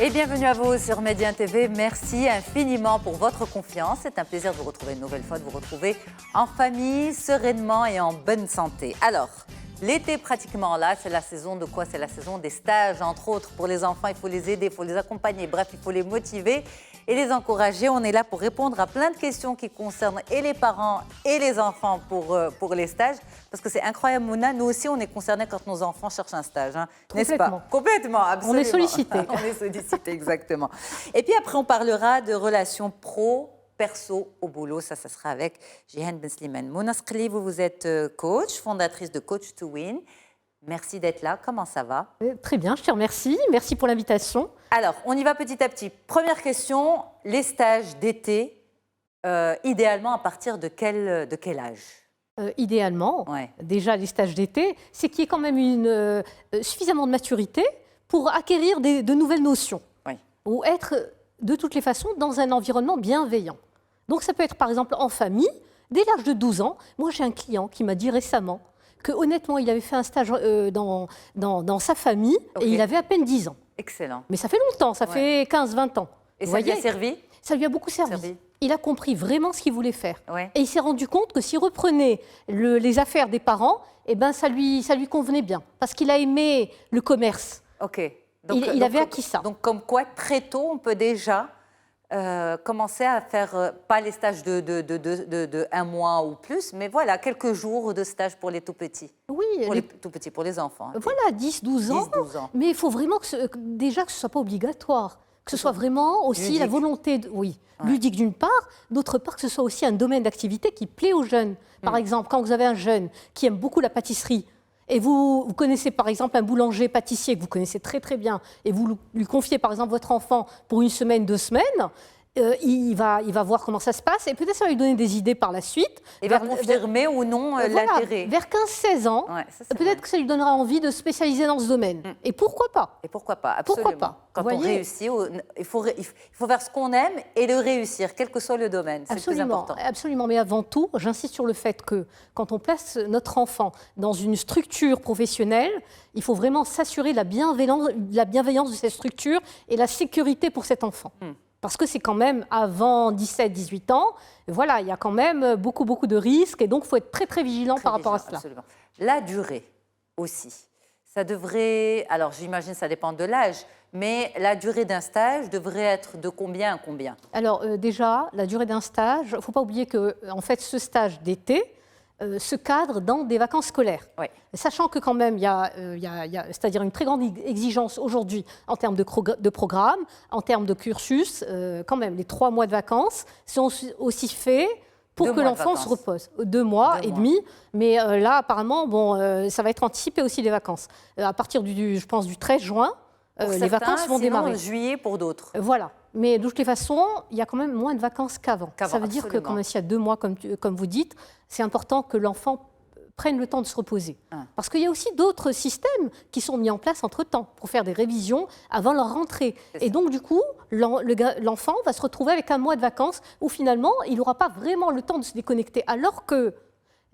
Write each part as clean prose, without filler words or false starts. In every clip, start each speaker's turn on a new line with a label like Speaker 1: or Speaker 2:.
Speaker 1: Et bienvenue à vous sur Média TV. Merci infiniment pour votre confiance. C'est un plaisir de vous retrouver une nouvelle fois, de vous retrouver en famille, sereinement et en bonne santé. Alors, l'été est pratiquement là. C'est la saison de quoi? C'est la saison des stages, entre autres. Pour les enfants, il faut les aider, il faut les accompagner. Bref, il faut les motiver et les encourager. On est là pour répondre à plein de questions qui concernent et les parents et les enfants pour les stages. Parce que c'est incroyable, Mouna, nous aussi, on est concernés quand nos enfants cherchent un stage, hein, n'est-ce pas? Complètement, absolument.
Speaker 2: On est sollicité.
Speaker 1: On est sollicité, exactement. Et puis après, on parlera de relations pro-perso au boulot. Ça sera avec Jihan Ben Slimane. Mouna Skli, vous êtes coach, fondatrice de Coach to Win. Merci d'être là. Comment ça va?
Speaker 2: Très bien, je te remercie. Merci pour l'invitation.
Speaker 1: Alors, on y va petit à petit. Première question, les stages d'été, idéalement à partir de quel âge?
Speaker 2: Idéalement, déjà les stages d'été, c'est qu'il y ait quand même suffisamment de maturité pour acquérir de nouvelles notions ou être de toutes les façons dans un environnement bienveillant. Donc ça peut être par exemple en famille, dès l'âge de 12 ans. Moi j'ai un client qui m'a dit récemment que honnêtement il avait fait un stage dans sa famille et il avait à peine 10 ans.
Speaker 1: Excellent.
Speaker 2: Mais ça fait longtemps, ça fait 15-20 ans.
Speaker 1: Et ça lui a servi?
Speaker 2: Ça lui a beaucoup servi. Il a compris vraiment ce qu'il voulait faire. Et il s'est rendu compte que s'il reprenait les affaires des parents, eh ben ça lui convenait bien. Parce qu'il a aimé le commerce.
Speaker 1: OK.
Speaker 2: Il avait acquis ça.
Speaker 1: Donc comme quoi, très tôt, on peut déjà commencer à faire, pas les stages de un mois ou plus, mais voilà, quelques jours de stage pour les tout-petits.
Speaker 2: Oui.
Speaker 1: Pour les tout-petits, pour les enfants. Hein.
Speaker 2: Voilà, 10-12 ans.
Speaker 1: 10-12 ans.
Speaker 2: Mais il faut vraiment déjà que ce ne soit pas obligatoire. Que ce soit vraiment aussi ludique. La volonté, ludique d'une part, d'autre part que ce soit aussi un domaine d'activité qui plaît aux jeunes. Par exemple, quand vous avez un jeune qui aime beaucoup la pâtisserie, et vous connaissez par exemple un boulanger-pâtissier que vous connaissez très très bien, et vous lui confiez par exemple votre enfant pour 1 semaine, 2 semaines, il va voir comment ça se passe et peut-être ça va lui donner des idées par la suite.
Speaker 1: Et va confirmer ou non l'intérêt.
Speaker 2: Vers 15-16 ans, peut-être que ça lui donnera envie de se spécialiser dans ce domaine. Et pourquoi pas?
Speaker 1: Et pourquoi pas, absolument.
Speaker 2: Pourquoi pas?
Speaker 1: Quand on réussit, il faut faire ce qu'on aime et le réussir, quel que soit le domaine. C'est le plus important.
Speaker 2: Absolument, mais avant tout, j'insiste sur le fait que quand on place notre enfant dans une structure professionnelle, il faut vraiment s'assurer de la bienveillance de cette structure et la sécurité pour cet enfant. Parce que c'est quand même avant 17-18 ans, voilà, il y a quand même beaucoup de risques et donc il faut être très très vigilant par rapport à cela.
Speaker 1: Absolument. La durée aussi, ça devrait, alors j'imagine ça dépend de l'âge, mais la durée d'un stage devrait être de combien à combien? Alors
Speaker 2: déjà, la durée d'un stage, il ne faut pas oublier que en fait ce stage d'été se cadre dans des vacances scolaires. Sachant que quand même, il y a c'est-à-dire une très grande exigence aujourd'hui en termes de programme, en termes de cursus, quand même, les 3 mois de vacances sont aussi faits pour que l'enfant se repose. 2 mois et demi, mais là, apparemment, ça va être anticipé aussi les vacances. À partir je pense, du 13 juin, les vacances vont démarrer.
Speaker 1: En juillet pour d'autres.
Speaker 2: Voilà. Mais de toutes les façons, il y a quand même moins de vacances qu'avant. Ça veut dire que quand même, s'il y a 2 mois, comme vous dites, c'est important que l'enfant prenne le temps de se reposer. Parce qu'il y a aussi d'autres systèmes qui sont mis en place entre-temps pour faire des révisions avant leur rentrée. Et donc, du coup, l'enfant va se retrouver avec 1 mois de vacances où finalement, il n'aura pas vraiment le temps de se déconnecter. Alors que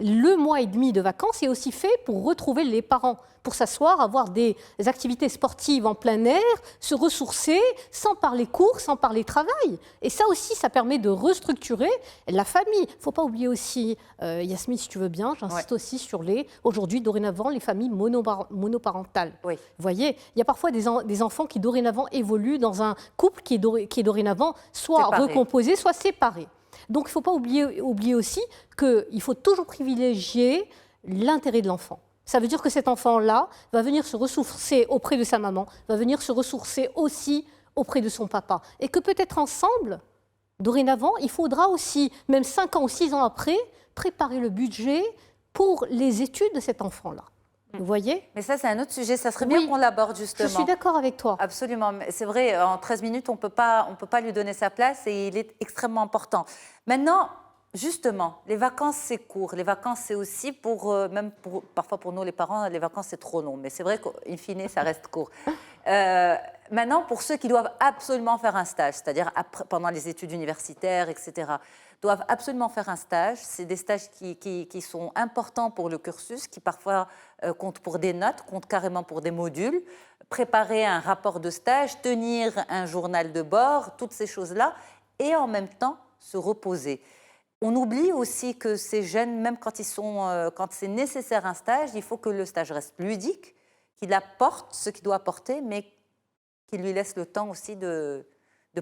Speaker 2: le mois et demi de vacances est aussi fait pour retrouver les parents, pour s'asseoir, avoir des activités sportives en plein air, se ressourcer, sans parler cours, sans parler travail. Et ça aussi, ça permet de restructurer la famille. Il ne faut pas oublier aussi, Yasmine, si tu veux bien, j'insiste aussi sur aujourd'hui, dorénavant, les familles monoparentales. Vous voyez, il y a parfois des enfants qui dorénavant évoluent dans un couple qui est dorénavant soit recomposé, soit séparé. Donc, il ne faut pas oublier aussi qu'il faut toujours privilégier l'intérêt de l'enfant. Ça veut dire que cet enfant-là va venir se ressourcer auprès de sa maman, va venir se ressourcer aussi auprès de son papa. Et que peut-être ensemble, dorénavant, il faudra aussi, même 5 ans ou 6 ans après, préparer le budget pour les études de cet enfant-là. Vous voyez?
Speaker 1: Mais ça, c'est un autre sujet. Ça serait bien qu'on l'aborde, justement.
Speaker 2: Je suis d'accord avec toi.
Speaker 1: Absolument. C'est vrai, en 13 minutes, on peut pas lui donner sa place et il est extrêmement important. Maintenant, Justement, les vacances, c'est court. Les vacances, c'est aussi parfois pour nous, les parents, les vacances, c'est trop long. Mais c'est vrai qu'in fine, ça reste court. Maintenant, pour ceux qui doivent absolument faire un stage, c'est-à-dire pendant les études universitaires, etc., doivent absolument faire un stage. C'est des stages qui sont importants pour le cursus, qui parfois comptent pour des notes, comptent carrément pour des modules. Préparer un rapport de stage, tenir un journal de bord, toutes ces choses-là, et en même temps se reposer. On oublie aussi que ces jeunes, même quand c'est nécessaire un stage, il faut que le stage reste ludique, qu'il apporte ce qu'il doit apporter, mais qu'il lui laisse le temps aussi de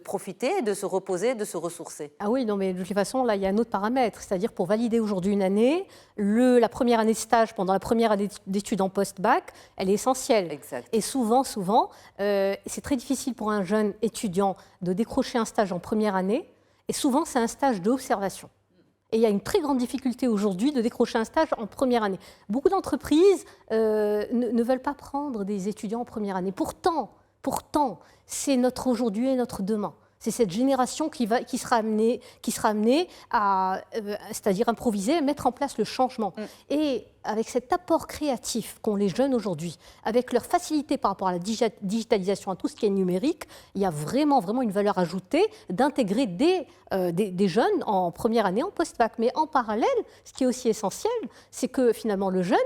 Speaker 1: profiter, de se reposer, de se ressourcer.
Speaker 2: Ah oui, non, mais de toute façon, là, il y a un autre paramètre. C'est-à-dire, pour valider aujourd'hui une année, la première année de stage pendant la première année d'études en post-bac, elle est essentielle.
Speaker 1: Exact.
Speaker 2: Et souvent, c'est très difficile pour un jeune étudiant de décrocher un stage en première année. Et souvent, c'est un stage d'observation. Et il y a une très grande difficulté aujourd'hui de décrocher un stage en première année. Beaucoup d'entreprises ne veulent pas prendre des étudiants en première année. Pourtant, c'est notre aujourd'hui et notre demain. C'est cette génération qui sera amenée à, c'est-à-dire improviser, mettre en place le changement. Et avec cet apport créatif qu'ont les jeunes aujourd'hui, avec leur facilité par rapport à la digitalisation, à tout ce qui est numérique, il y a vraiment une valeur ajoutée d'intégrer des jeunes en première année, en post-bac. Mais en parallèle, ce qui est aussi essentiel, c'est que finalement le jeune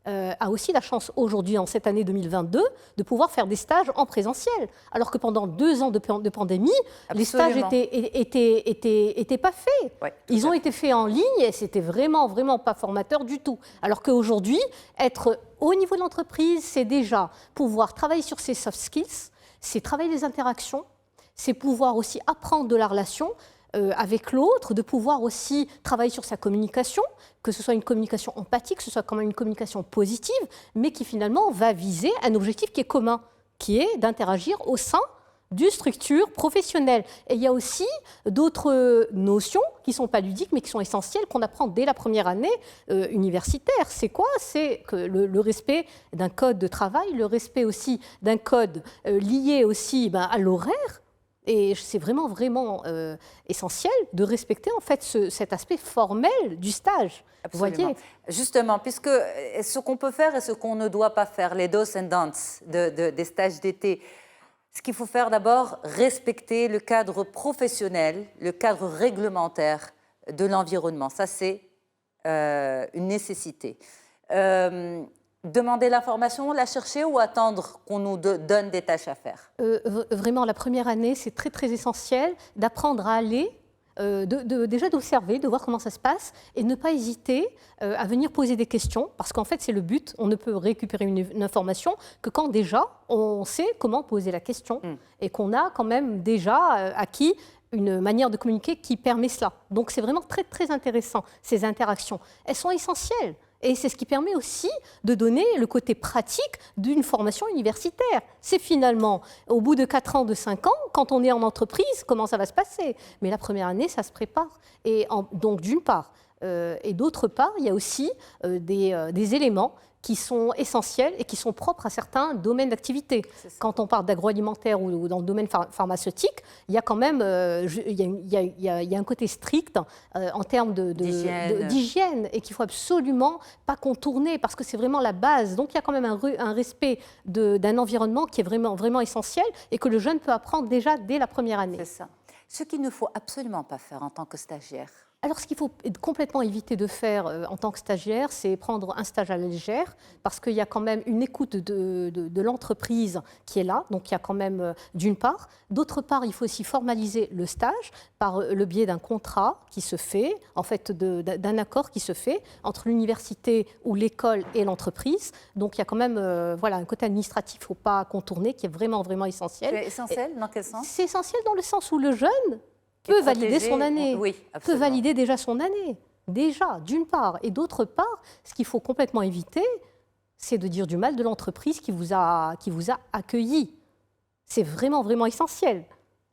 Speaker 2: a aussi la chance aujourd'hui, en cette année 2022, de pouvoir faire des stages en présentiel. Alors que pendant 2 ans de pandémie, absolument, les stages étaient pas faits. Ouais, ils ont été faits en ligne et c'était vraiment pas formateur du tout. Alors qu'aujourd'hui, être au niveau de l'entreprise, c'est déjà pouvoir travailler sur ses soft skills, c'est travailler les interactions, c'est pouvoir aussi apprendre de la relation avec l'autre, de pouvoir aussi travailler sur sa communication, que ce soit une communication empathique, que ce soit quand même une communication positive, mais qui finalement va viser un objectif qui est commun, qui est d'interagir au sein d'une structure professionnelle. Et il y a aussi d'autres notions qui ne sont pas ludiques, mais qui sont essentielles, qu'on apprend dès la première année universitaire. C'est quoi? C'est que le respect d'un code de travail, le respect aussi d'un code lié aussi à l'horaire. Et c'est vraiment essentiel de respecter en fait cet aspect formel du stage.
Speaker 1: Absolument. Vous voyez, justement, puisque ce qu'on peut faire et ce qu'on ne doit pas faire, les dos and don'ts des stages d'été, ce qu'il faut faire d'abord, respecter le cadre professionnel, le cadre réglementaire de l'environnement. Ça, c'est une nécessité. Demander l'information, la chercher ou attendre qu'on nous donne des tâches à faire?
Speaker 2: Vraiment, la première année, c'est très essentiel d'apprendre à aller, déjà d'observer, de voir comment ça se passe et ne pas hésiter à venir poser des questions parce qu'en fait, c'est le but. On ne peut récupérer une information que quand déjà on sait comment poser la question et qu'on a quand même déjà acquis une manière de communiquer qui permet cela. Donc, c'est vraiment très intéressant, ces interactions. Elles sont essentielles. Et c'est ce qui permet aussi de donner le côté pratique d'une formation universitaire. C'est finalement, au bout de 4 ans, de 5 ans, quand on est en entreprise, comment ça va se passer. Mais la première année, ça se prépare. Et donc, d'une part. Et d'autre part, il y a aussi des éléments qui sont essentiels et qui sont propres à certains domaines d'activité. Quand on parle d'agroalimentaire ou dans le domaine pharmaceutique, il y a quand même il y a un côté strict en termes d'hygiène et qu'il ne faut absolument pas contourner parce que c'est vraiment la base. Donc il y a quand même un respect d'un environnement qui est vraiment essentiel et que le jeune peut apprendre déjà dès la première année.
Speaker 1: C'est ça. Ce qu'il ne faut absolument pas faire en tant que stagiaire.
Speaker 2: Alors, ce qu'il faut complètement éviter de faire en tant que stagiaire, c'est prendre un stage à la légère, parce qu'il y a quand même une écoute de l'entreprise qui est là, donc il y a quand même d'une part. D'autre part, il faut aussi formaliser le stage par le biais d'un contrat qui se fait, en fait d'un accord qui se fait entre l'université ou l'école et l'entreprise. Donc il y a quand même un côté administratif qu'il ne faut pas contourner, qui est vraiment essentiel.
Speaker 1: C'est essentiel, dans quel sens?
Speaker 2: C'est essentiel dans le sens où le jeune peut valider son année, peut valider déjà son année, déjà, d'une part. Et d'autre part, ce qu'il faut complètement éviter, c'est de dire du mal de l'entreprise qui vous a accueilli. C'est vraiment essentiel.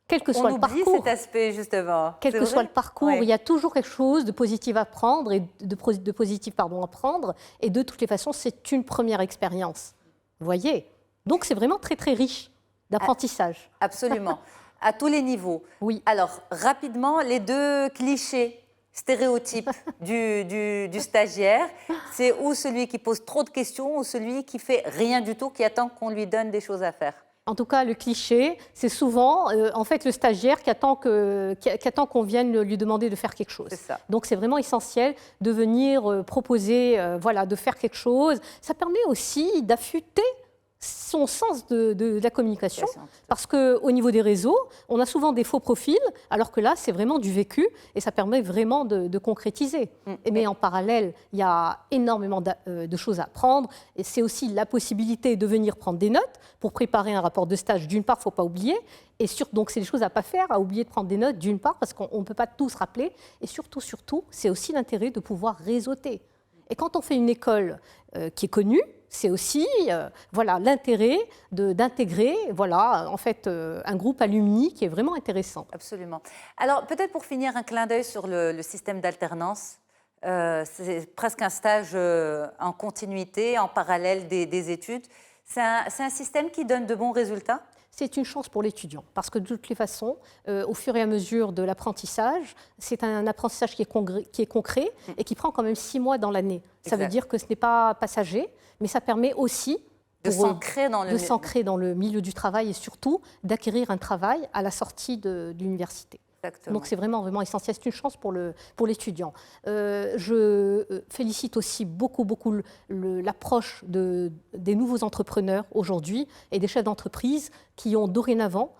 Speaker 2: Quel que soit le parcours.
Speaker 1: On oublie cet aspect, justement.
Speaker 2: Quel que soit le parcours, il y a toujours quelque chose de positif à prendre, et de positif à prendre. Et de toutes les façons, c'est une première expérience. Vous voyez? Donc, c'est vraiment très riche d'apprentissage.
Speaker 1: Absolument. À tous les niveaux.
Speaker 2: Oui.
Speaker 1: Alors, rapidement, les 2 clichés stéréotype du stagiaire? C'est ou celui qui pose trop de questions ou celui qui fait rien du tout, qui attend qu'on lui donne des choses à faire?
Speaker 2: En tout cas, le cliché, c'est souvent en fait le stagiaire qui attend qu'on vienne lui demander de faire quelque chose. Donc c'est vraiment essentiel de venir proposer, voilà, de faire quelque chose. Ça permet aussi d'affûter son sens de la communication, parce qu'au niveau des réseaux, on a souvent des faux profils, alors que là, c'est vraiment du vécu, et ça permet vraiment de concrétiser. Mais en parallèle, il y a énormément de choses à apprendre, et c'est aussi la possibilité de venir prendre des notes pour préparer un rapport de stage, d'une part, il ne faut pas oublier, et donc c'est des choses à ne pas faire, à oublier de prendre des notes, d'une part, parce qu'on ne peut pas tout se rappeler, et surtout, c'est aussi l'intérêt de pouvoir réseauter. Et quand on fait une école qui est connue, c'est aussi voilà, l'intérêt d'intégrer voilà, en fait, un groupe alumni qui est vraiment intéressant.
Speaker 1: Absolument. Alors, peut-être pour finir, un clin d'œil sur le système d'alternance. C'est presque un stage en continuité, en parallèle des études. C'est un système qui donne de bons résultats?
Speaker 2: C'est une chance pour l'étudiant, parce que de toutes les façons, au fur et à mesure de l'apprentissage, c'est un apprentissage qui est concret et qui prend quand même 6 mois dans l'année. Ça veut dire que ce n'est pas passager, mais ça permet aussi
Speaker 1: de s'ancrer
Speaker 2: dans le milieu du travail et surtout d'acquérir un travail à la sortie de l'université.
Speaker 1: Exactement.
Speaker 2: Donc c'est vraiment, vraiment essentiel, c'est une chance pour l'étudiant. Je félicite aussi beaucoup l'approche des nouveaux entrepreneurs aujourd'hui et des chefs d'entreprise qui ont dorénavant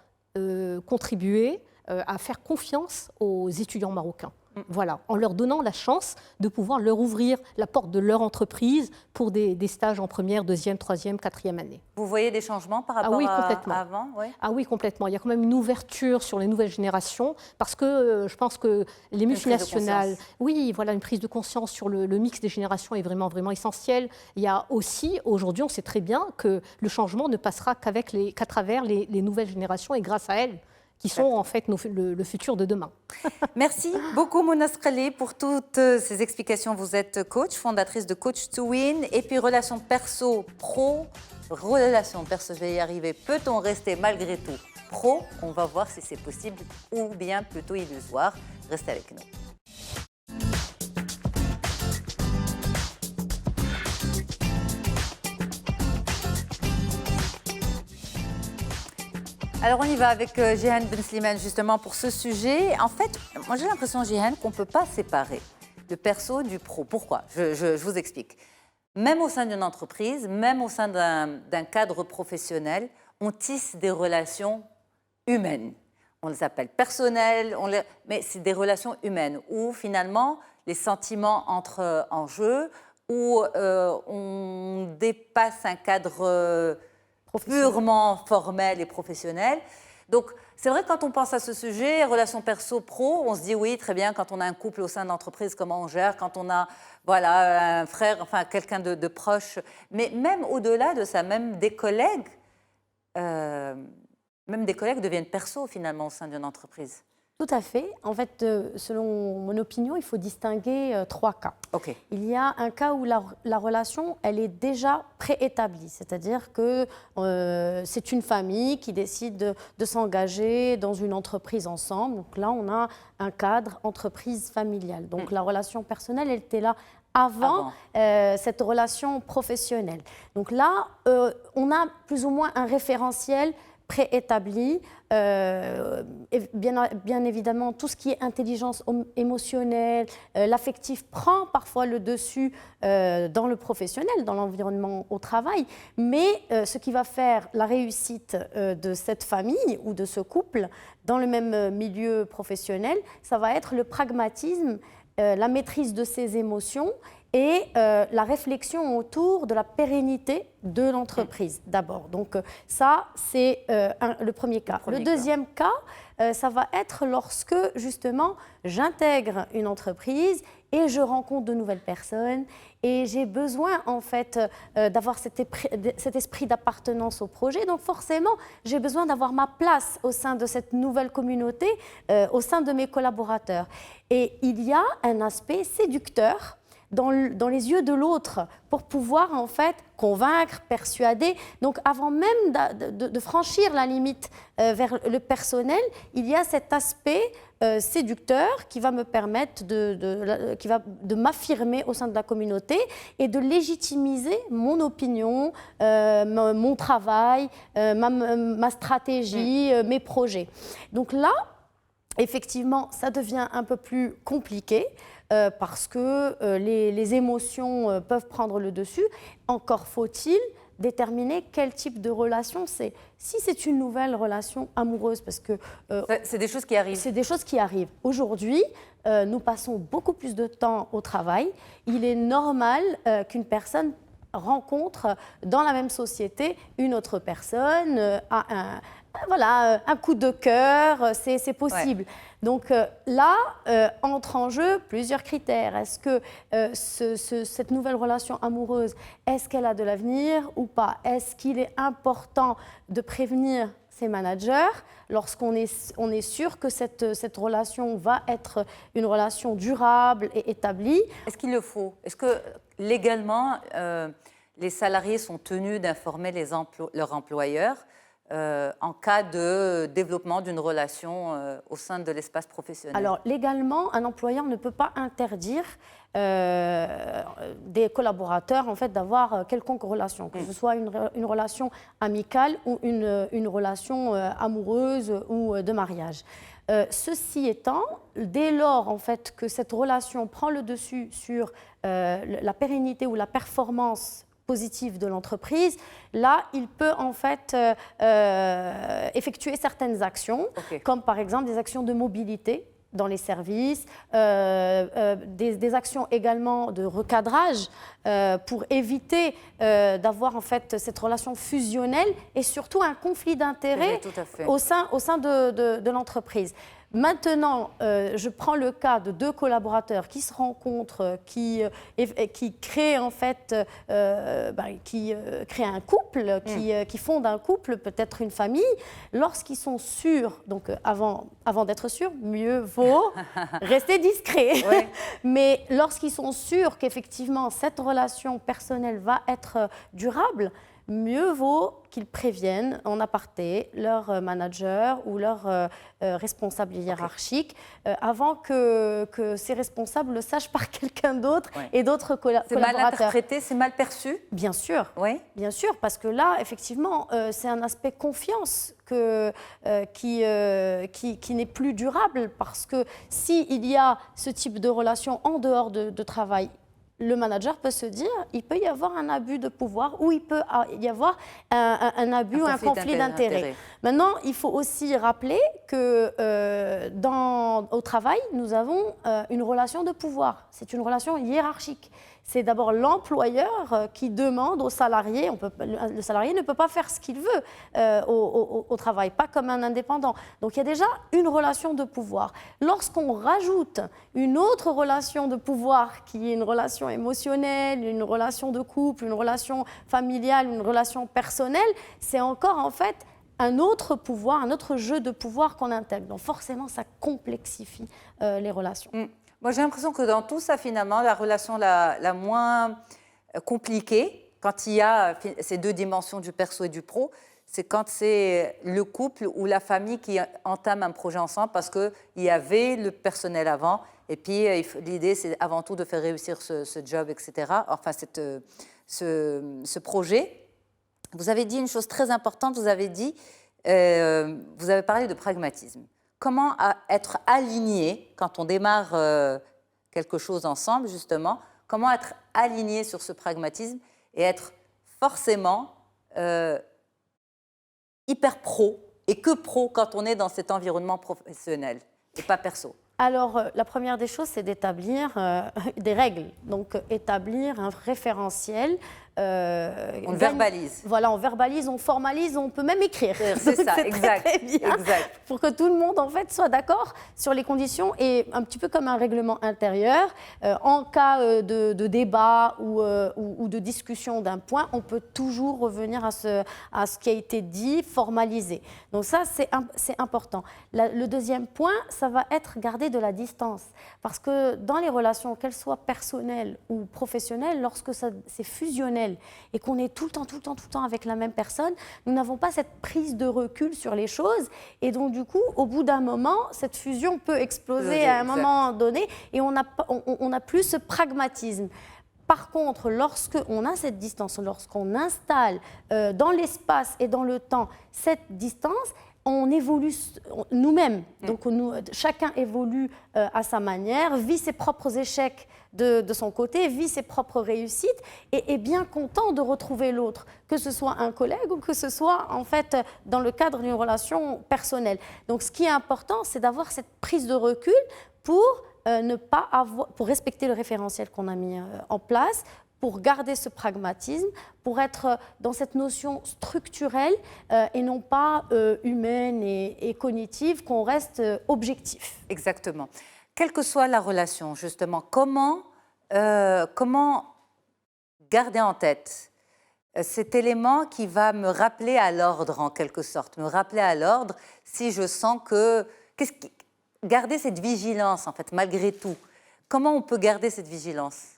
Speaker 2: contribué à faire confiance aux étudiants marocains. Voilà, en leur donnant la chance de pouvoir leur ouvrir la porte de leur entreprise pour des stages en première, deuxième, troisième, quatrième année.
Speaker 1: Vous voyez des changements par rapport à avant?
Speaker 2: Ah oui, complètement. Il y a quand même une ouverture sur les nouvelles générations parce que je pense que les multinationales... Oui, voilà, une prise de conscience sur le mix des générations est vraiment, vraiment essentielle. Il y a aussi, aujourd'hui, on sait très bien que le changement ne passera qu'à travers les nouvelles générations et grâce à elles, qui sont en fait le futur de demain.
Speaker 1: Merci beaucoup Mouna Skrali pour toutes ces explications. Vous êtes coach, fondatrice de Coach to Win, et puis relations perso-pro. Relations perso, je vais y arriver. Peut-on rester malgré tout pro? On va voir si c'est possible ou bien plutôt illusoire. Restez avec nous. Alors on y va avec Jihan Ben Slimane justement pour ce sujet. En fait, moi j'ai l'impression, Jihan, qu'on ne peut pas séparer le perso du pro. Pourquoi? Je vous explique. Même au sein d'une entreprise, même au sein d'un cadre professionnel, on tisse des relations humaines. On les appelle personnelles, mais c'est des relations humaines où finalement les sentiments entrent en jeu, où on dépasse un cadre purement formel et professionnel. Donc, c'est vrai que quand on pense à ce sujet, relations perso-pro, on se dit oui, très bien, quand on a un couple au sein de l'entreprise, comment on gère, quand on a voilà, un frère, enfin quelqu'un de proche. Mais même au-delà de ça, même des collègues deviennent perso finalement au sein d'une entreprise.
Speaker 3: Tout à fait. En fait, selon mon opinion, il faut distinguer 3 cas.
Speaker 1: Okay.
Speaker 3: Il y a un cas où la relation, elle est déjà préétablie, c'est-à-dire que c'est une famille qui décide de s'engager dans une entreprise ensemble. Donc là, on a un cadre entreprise familiale. Donc la relation personnelle, elle était là avant. Cette relation professionnelle. Donc là, on a plus ou moins un référentiel préétabli. Bien évidemment, tout ce qui est intelligence émotionnelle, l'affectif prend parfois le dessus dans le professionnel, dans l'environnement au travail. Mais ce qui va faire la réussite de cette famille ou de ce couple dans le même milieu professionnel, ça va être le pragmatisme, la maîtrise de ses émotions et la réflexion autour de la pérennité de l'entreprise d'abord. Donc ça, c'est le premier cas. Le deuxième cas, ça va être lorsque justement j'intègre une entreprise et je rencontre de nouvelles personnes et j'ai besoin en fait d'avoir cet esprit d'appartenance au projet. Donc forcément, j'ai besoin d'avoir ma place au sein de cette nouvelle communauté, au sein de mes collaborateurs. Et il y a un aspect séducteur dans les yeux de l'autre pour pouvoir en fait convaincre, persuader. Donc avant même de franchir la limite vers le personnel, il y a cet aspect séducteur qui va me permettre de m'affirmer au sein de la communauté et de légitimiser mon opinion, mon travail, ma stratégie, mes projets. Donc là, effectivement, ça devient un peu plus compliqué parce que les émotions peuvent prendre le dessus. Encore faut-il déterminer quel type de relation c'est. Si c'est une nouvelle relation amoureuse, parce que...
Speaker 1: c'est des choses qui arrivent.
Speaker 3: C'est des choses qui arrivent. Aujourd'hui, nous passons beaucoup plus de temps au travail. Il est normal qu'une personne rencontre dans la même société une autre personne, un coup de cœur, c'est possible. Ouais. Donc là, entrent en jeu plusieurs critères. Est-ce que cette nouvelle relation amoureuse, est-ce qu'elle a de l'avenir ou pas? Est-ce qu'il est important de prévenir ses managers lorsqu'on est sûr que cette relation va être une relation durable et établie?
Speaker 1: Est-ce qu'il le faut? Est-ce que légalement, les salariés sont tenus d'informer leur employeur en cas de développement d'une relation au sein de l'espace professionnel?
Speaker 3: Alors, légalement, un employeur ne peut pas interdire des collaborateurs en fait, d'avoir quelconque relation, que ce soit une relation amicale ou une relation amoureuse ou de mariage. Ceci étant, dès lors en fait, que cette relation prend le dessus sur la pérennité ou la performance positive de l'entreprise, là, il peut en fait effectuer certaines actions, comme par exemple des actions de mobilité dans les services, des actions également de recadrage pour éviter d'avoir en fait cette relation fusionnelle et surtout un conflit d'intérêts au sein de l'entreprise. Maintenant, je prends le cas de deux collaborateurs qui se rencontrent, qui créent en fait, qui créent un couple, qui fondent un couple, peut-être une famille. Lorsqu'ils sont sûrs, donc avant d'être sûrs, mieux vaut rester discret. Ouais. Mais lorsqu'ils sont sûrs qu'effectivement cette relation personnelle va être durable, mieux vaut qu'ils préviennent en aparté leur manager ou leur responsable hiérarchique avant que ces responsables le sachent par quelqu'un d'autre et d'autres collaborateurs.
Speaker 1: C'est mal interprété, c'est mal perçu?
Speaker 3: Bien sûr,
Speaker 1: oui.
Speaker 3: Bien sûr, parce que là, effectivement, c'est un aspect confiance qui n'est plus durable parce que s'il y a ce type de relation en dehors de travail, le manager peut se dire il peut y avoir un abus de pouvoir ou il peut y avoir un abus ou un conflit d'intérêts. Maintenant, il faut aussi rappeler que au travail, nous avons une relation de pouvoir. C'est une relation hiérarchique. C'est d'abord l'employeur qui demande au salarié, le salarié ne peut pas faire ce qu'il veut au travail, pas comme un indépendant. Donc il y a déjà une relation de pouvoir. Lorsqu'on rajoute une autre relation de pouvoir qui est une relation émotionnelle, une relation de couple, une relation familiale, une relation personnelle, c'est encore en fait un autre pouvoir, un autre jeu de pouvoir qu'on intègre. Donc forcément, ça complexifie les relations.
Speaker 1: Moi, j'ai l'impression que dans tout ça, finalement, la relation la moins compliquée, quand il y a ces deux dimensions du perso et du pro, c'est quand c'est le couple ou la famille qui entame un projet ensemble parce qu'il y avait le personnel avant. Et puis, l'idée, c'est avant tout de faire réussir ce job, etc. Enfin, ce projet. Vous avez dit une chose très importante, vous avez parlé de pragmatisme. Comment être aligné quand on démarre quelque chose ensemble, justement, comment être aligné sur ce pragmatisme et être forcément hyper pro et que pro quand on est dans cet environnement professionnel et pas perso?
Speaker 3: Alors, la première des choses, c'est d'établir des règles. Donc, établir un référentiel
Speaker 1: on verbalise.
Speaker 3: Voilà, on verbalise, on formalise, on peut même écrire.
Speaker 1: C'est ça, exact.
Speaker 3: Très bien,
Speaker 1: exact.
Speaker 3: Pour que tout le monde en fait soit d'accord sur les conditions et un petit peu comme un règlement intérieur. En cas de débat ou de discussion d'un point, on peut toujours revenir à ce qui a été dit, formalisé. Donc ça, c'est important. Le deuxième point, ça va être garder de la distance. Parce que dans les relations, qu'elles soient personnelles ou professionnelles, lorsque c'est fusionnel et qu'on est tout le temps avec la même personne, nous n'avons pas cette prise de recul sur les choses. Et donc, du coup, au bout d'un moment, cette fusion peut exploser à un moment donné et on n'a plus ce pragmatisme. Par contre, lorsqu'on a cette distance, lorsqu'on installe dans l'espace et dans le temps cette distance, on évolue nous-mêmes. Donc, chacun évolue à sa manière, vit ses propres échecs de son côté, vit ses propres réussites et est bien content de retrouver l'autre, que ce soit un collègue ou que ce soit en fait dans le cadre d'une relation personnelle. Donc, ce qui est important, c'est d'avoir cette prise de recul pour pour respecter le référentiel qu'on a mis en place, pour garder ce pragmatisme, pour être dans cette notion structurelle et non pas humaine et cognitive, qu'on reste objectif.
Speaker 1: Exactement. Quelle que soit la relation, justement, comment garder en tête cet élément qui va me rappeler à l'ordre, en quelque sorte, me rappeler à l'ordre si je sens que... Garder cette vigilance, en fait, malgré tout. Comment on peut garder cette vigilance ?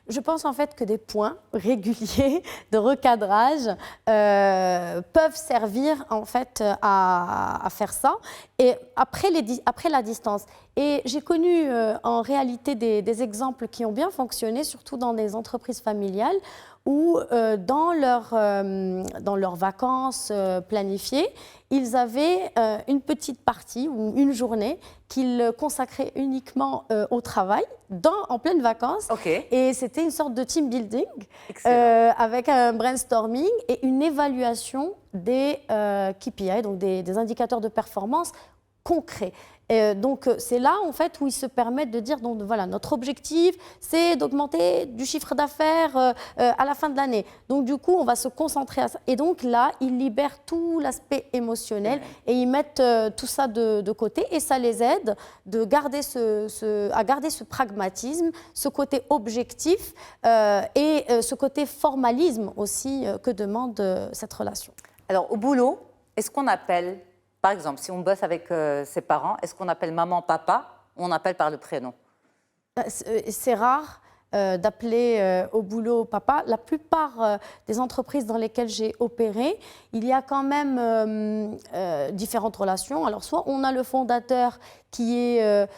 Speaker 3: Je pense en fait que des points réguliers de recadrage peuvent servir en fait à faire ça. Et après la distance. Et j'ai connu en réalité des exemples qui ont bien fonctionné, surtout dans des entreprises familiales où dans leurs vacances planifiées, ils avaient une petite partie ou une journée qu'ils consacraient uniquement au travail en pleine vacances.
Speaker 1: Okay.
Speaker 3: Et c'était une sorte de team building avec un brainstorming et une évaluation des KPI, donc des indicateurs de performance concrets. Donc c'est là en fait où ils se permettent de dire donc voilà, notre objectif c'est d'augmenter du chiffre d'affaires à la fin de l'année. Donc du coup on va se concentrer à ça et donc là ils libèrent tout l'aspect émotionnel et ils mettent tout ça de côté et ça les aide à garder ce pragmatisme, ce côté objectif et ce côté formalisme aussi que demande cette relation.
Speaker 1: Alors au boulot, est-ce qu'on appelle... Par exemple, si on bosse avec ses parents, est-ce qu'on appelle maman, papa ou on appelle par le prénom ?
Speaker 3: C'est rare d'appeler au boulot papa. La plupart des entreprises dans lesquelles j'ai opéré, il y a quand même différentes relations. Alors, soit on a le fondateur qui est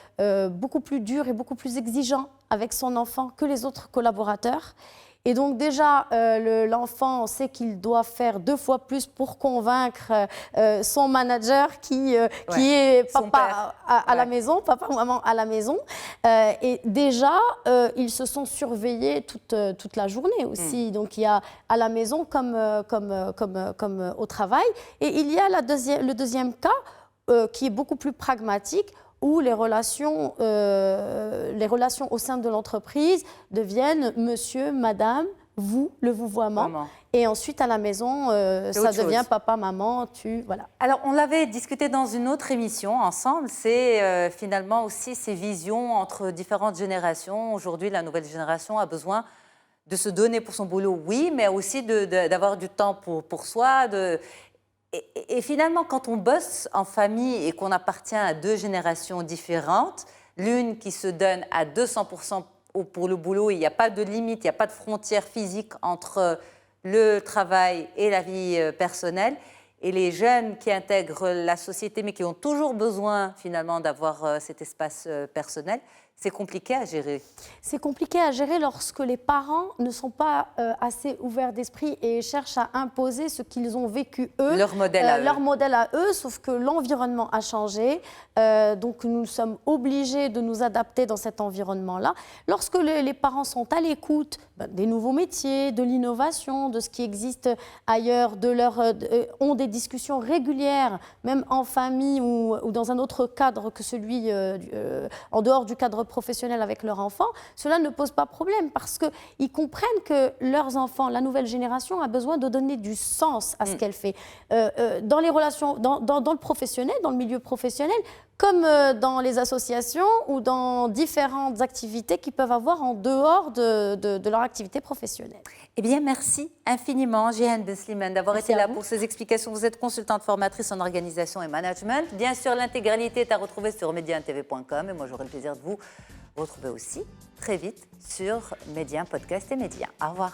Speaker 3: beaucoup plus dur et beaucoup plus exigeant avec son enfant que les autres collaborateurs. Et donc déjà, l'enfant sait qu'il doit faire 2 fois plus pour convaincre son manager qui est papa à la maison, papa ou maman à la maison. Et déjà, ils se sont surveillés toute la journée aussi. Donc il y a à la maison comme au travail. Et il y a le deuxième cas qui est beaucoup plus pragmatique, où les relations au sein de l'entreprise deviennent monsieur, madame, vous, le vouvoiement. Et ensuite, à la maison, ça devient papa, maman, tu, voilà.
Speaker 1: Alors, on l'avait discuté dans une autre émission ensemble, c'est finalement aussi ces visions entre différentes générations. Aujourd'hui, la nouvelle génération a besoin de se donner pour son boulot, oui, mais aussi d'avoir du temps pour soi, Et finalement, quand on bosse en famille et qu'on appartient à 2 générations différentes, l'une qui se donne à 200% pour le boulot, il n'y a pas de limite, il n'y a pas de frontière physique entre le travail et la vie personnelle, et les jeunes qui intègrent la société mais qui ont toujours besoin finalement d'avoir cet espace personnel, c'est compliqué à gérer.
Speaker 3: C'est compliqué à gérer lorsque les parents ne sont pas assez ouverts d'esprit et cherchent à imposer ce qu'ils ont vécu eux.
Speaker 1: Leur modèle à eux.
Speaker 3: Sauf que l'environnement a changé. Donc nous sommes obligés de nous adapter dans cet environnement-là. Lorsque les parents sont à l'écoute des nouveaux métiers, de l'innovation, de ce qui existe ailleurs, ont des discussions régulières, même en famille ou dans un autre cadre que celui en dehors du cadre professionnels avec leur enfant, cela ne pose pas problème parce qu'ils comprennent que leurs enfants, la nouvelle génération, a besoin de donner du sens à ce qu'elle fait. Dans les relations, dans le professionnel, dans le milieu professionnel, comme dans les associations ou dans différentes activités qu'ils peuvent avoir en dehors de leur activité professionnelle.
Speaker 1: Eh bien, merci infiniment, Jihan Ben Slimane, d'avoir été là pour ces explications. Vous êtes consultante formatrice en organisation et management. Bien sûr, l'intégralité est à retrouver sur mediantv.com et moi, j'aurai le plaisir de vous retrouver aussi très vite sur Média Podcast et Média. Au revoir.